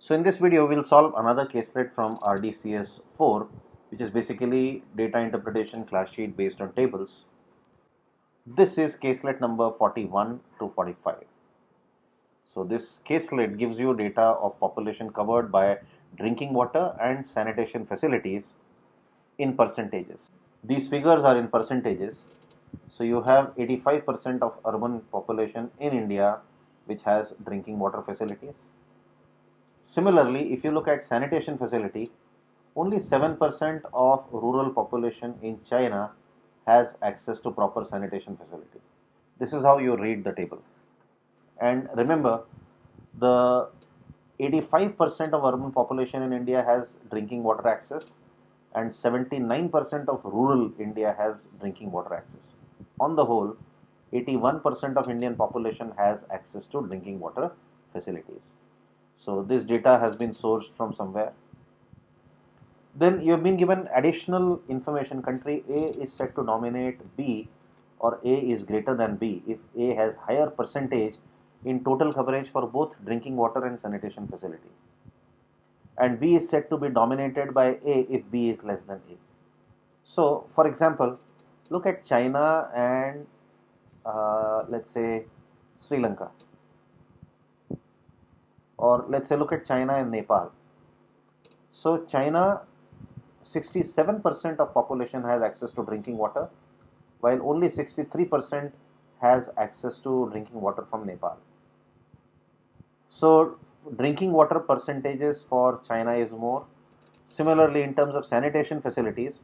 So in this video, we'll solve another caselet from Rdcs 4, which is basically data interpretation class sheet based on tables. This is caselet number 41 to 45. So this caselet gives you data of population covered by drinking water and sanitation facilities in percentages. These figures are in percentages. So you have 85% of urban population in India which has drinking water facilities. Similarly, if you look at sanitation facility, only 7% of rural population in China has access to proper sanitation facility. This is how you read the table. And remember, the 85% of urban population in India has drinking water access and 79% of rural India has drinking water access. On the whole, 81% of Indian population has access to drinking water facilities. So this data has been sourced from somewhere. Then you have been given additional information. Country A is said to dominate B, or A is greater than B if A has higher percentage in total coverage for both drinking water and sanitation facility. And B is said to be dominated by A if B is less than A. So, for example, look at China and let's say Sri Lanka, or let's say look at China and Nepal. So, China 67% of population has access to drinking water, while only 63% has access to drinking water from Nepal. So drinking water percentages for China is more. Similarly, in terms of sanitation facilities,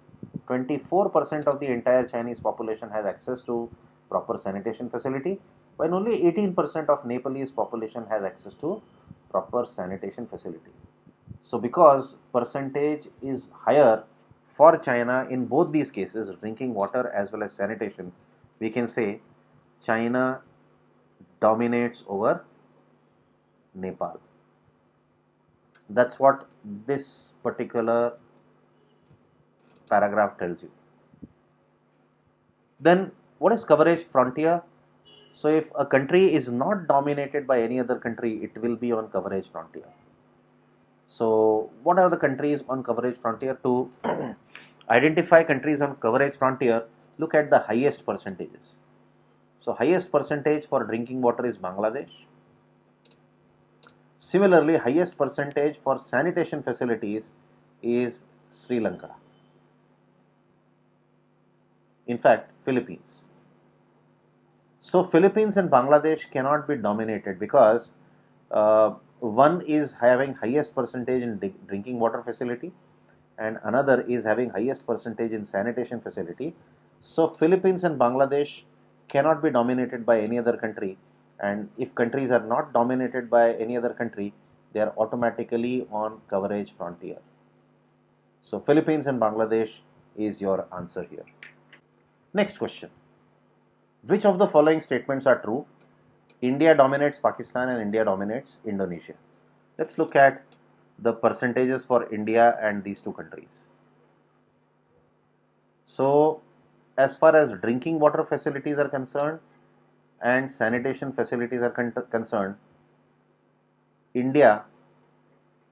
24% of the entire Chinese population has access to proper sanitation facility, while only 18% of Nepalese population has access to proper sanitation facility. So because percentage is higher for China in both these cases, drinking water as well as sanitation, we can say China dominates over Nepal. That's what this particular paragraph tells you. Then what is coverage frontier? So if a country is not dominated by any other country, it will be on coverage frontier. So what are the countries on coverage frontier? To identify countries on coverage frontier, look at the highest percentages. So highest percentage for drinking water is Bangladesh. Similarly, highest percentage for sanitation facilities is Sri Lanka. In fact, Philippines. So Philippines and Bangladesh cannot be dominated because one is having highest percentage in drinking water facility and another is having highest percentage in sanitation facility. So Philippines and Bangladesh cannot be dominated by any other country, and if countries are not dominated by any other country, they are automatically on coverage frontier. So Philippines and Bangladesh is your answer here. Next question. Which of the following statements are true? India dominates Pakistan and India dominates Indonesia. Let's look at the percentages for India and these two countries. So as far as drinking water facilities are concerned and sanitation facilities are concerned, India,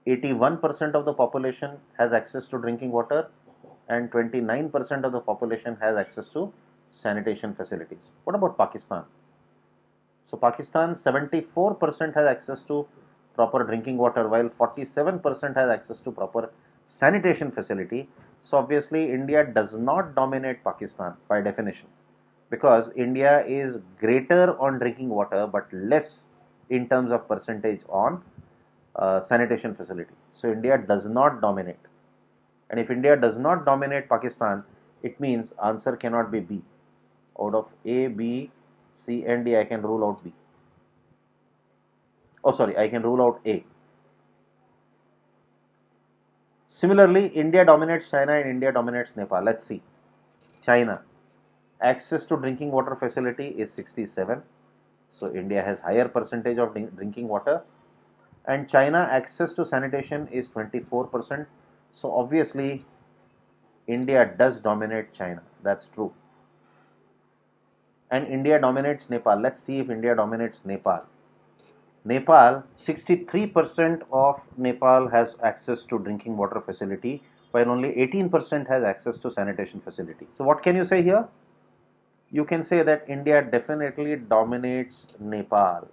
81% of the population has access to drinking water and 29% of the population has access to sanitation facilities. What about Pakistan? So Pakistan, 74% has access to proper drinking water, while 47% has access to proper sanitation facility. So obviously India does not dominate Pakistan by definition, because India is greater on drinking water but less in terms of percentage on sanitation facility. So India does not dominate. And if India does not dominate Pakistan, it means answer cannot be B. Out of A, B, C and D, I can rule out B. Oh, sorry, I can rule out A. Similarly, India dominates China and India dominates Nepal. Let's see. China, access to drinking water facility is 67. So India has higher percentage of drinking water. And China, access to sanitation is 24%. So obviously, India does dominate China. That's true. And India dominates Nepal. Let's see if India dominates Nepal. Nepal, 63% of Nepal has access to drinking water facility, while only 18% has access to sanitation facility. So what can you say here? You can say that India definitely dominates Nepal.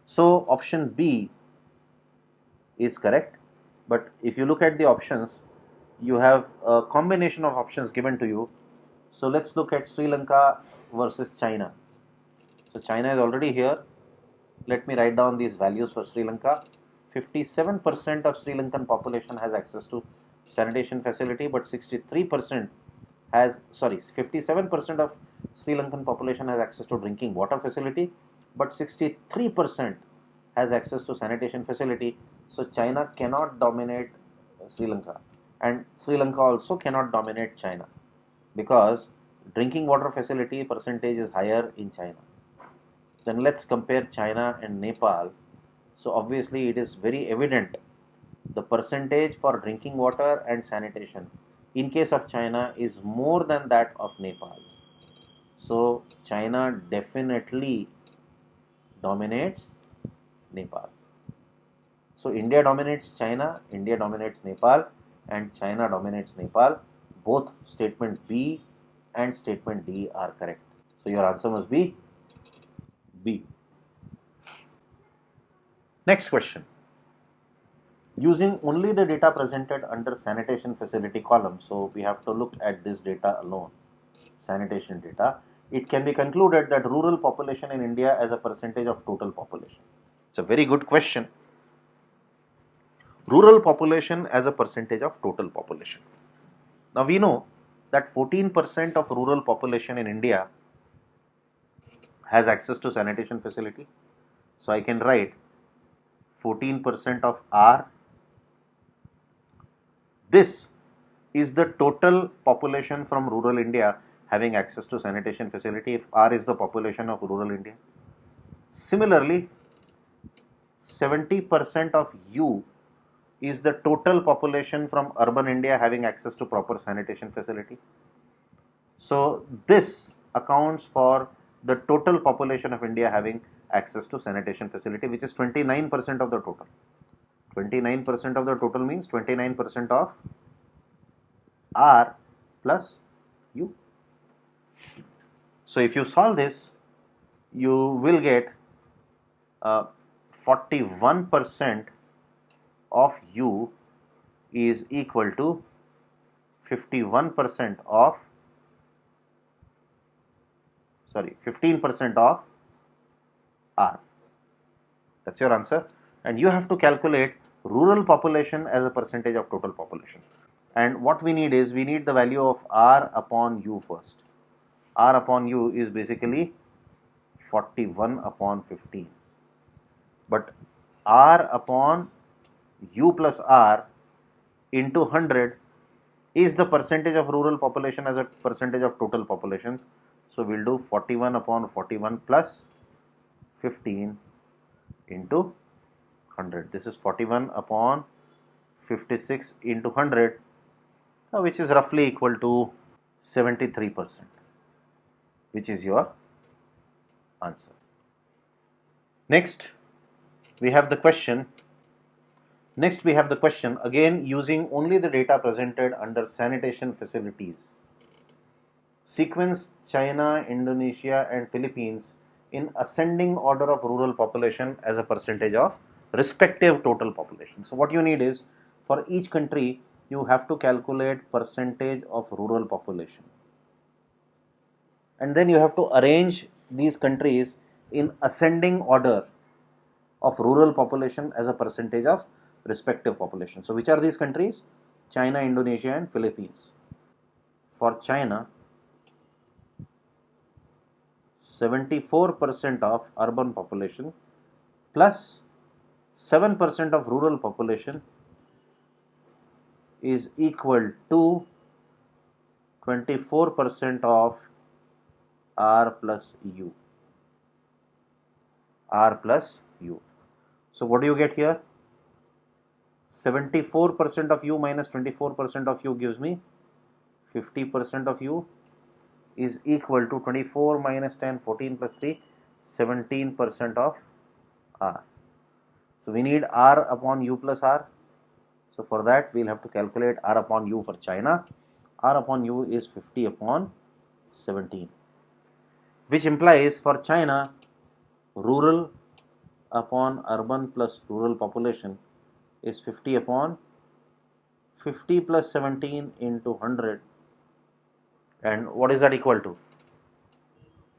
So option B is correct. But if you look at the options, you have a combination of options given to you. So let's look at Sri Lanka versus China. So China is already here. Let me write down these values for Sri Lanka. 57% of Sri Lankan population has access to sanitation facility, but 57% of Sri Lankan population has access to drinking water facility, but 63% has access to sanitation facility. So China cannot dominate Sri Lanka, and Sri Lanka also cannot dominate China, because drinking water facility percentage is higher in China. Then let's compare China and Nepal. So obviously it is very evident the percentage for drinking water and sanitation in case of China is more than that of Nepal. So China definitely dominates Nepal. So India dominates China, India dominates Nepal, and China dominates Nepal. Both statement B and statement D are correct. So your answer must be B. Next question. Using only the data presented under sanitation facility column, so we have to look at this data alone, sanitation data, it can be concluded that rural population in India as a percentage of total population. It's a very good question. Rural population as a percentage of total population. Now we know that 14% of rural population in India has access to sanitation facility. So I can write 14% of R. This is the total population from rural India having access to sanitation facility, if R is the population of rural India. Similarly, 70% of U is the total population from urban India having access to proper sanitation facility. So this accounts for the total population of India having access to sanitation facility, which is 29% of the total. 29% of the total means 29% of R plus U. So if you solve this, you will get 41% of U is equal to 15% of R. That's your answer. And you have to calculate rural population as a percentage of total population. And what we need is, we need the value of R upon U first. R upon U is basically 41 upon 15. But R upon U plus R into 100 is the percentage of rural population as a percentage of total population. So we'll do 41 upon 41 plus 15 into 100. This is 41 upon 56 into 100, which is roughly equal to 73%, which is your answer. Next, we have the question. Again, using only the data presented under sanitation facilities. Sequence China, Indonesia and Philippines in ascending order of rural population as a percentage of respective total population. So what you need is, for each country you have to calculate percentage of rural population, and then you have to arrange these countries in ascending order of rural population as a percentage of respective population. So which are these countries? China, Indonesia and Philippines. For China, 74% of urban population plus 7% of rural population is equal to 24% of R plus U. R plus U. So what do you get here? 74% of U minus 24% of U gives me 50% of U is equal to 24 minus 10, 14 plus 3, 17% of R. So we need R upon U plus R. So for that we'll have to calculate R upon U for China. R upon U is 50 upon 17, which implies for China, rural upon urban plus rural population is 50 upon 50 plus 17 into 100, and what is that equal to?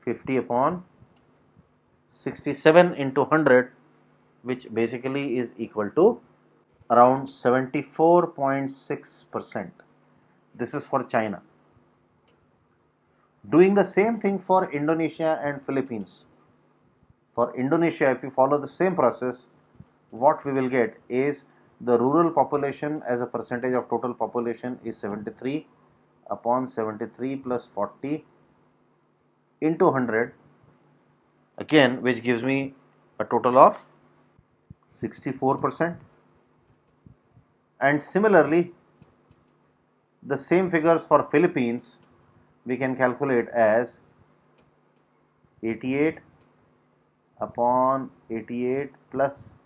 50 upon 67 into 100, which basically is equal to around 74.6%. This is for China. Doing the same thing for Indonesia and Philippines. For Indonesia, if you follow the same process, what we will get is the rural population as a percentage of total population is 73 upon 73 plus 40 into 100, again, which gives me a total of 64%. And similarly, the same figures for Philippines we can calculate as 88 upon 88 plus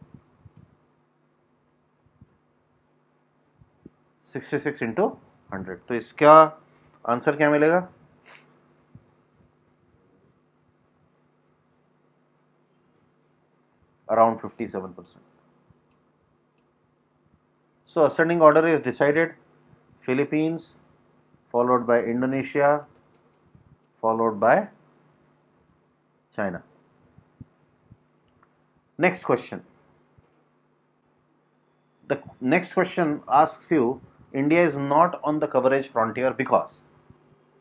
66 into 100. तो इसका answer क्या मिलेगा? Around 57%. So ascending order is decided: Philippines, followed by Indonesia, followed by China. Next question. The next question asks you, India is not on the coverage frontier because,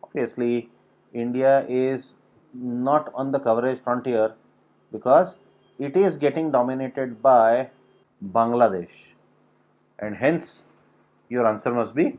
obviously, India is not on the coverage frontier because it is getting dominated by Bangladesh, and hence your answer must be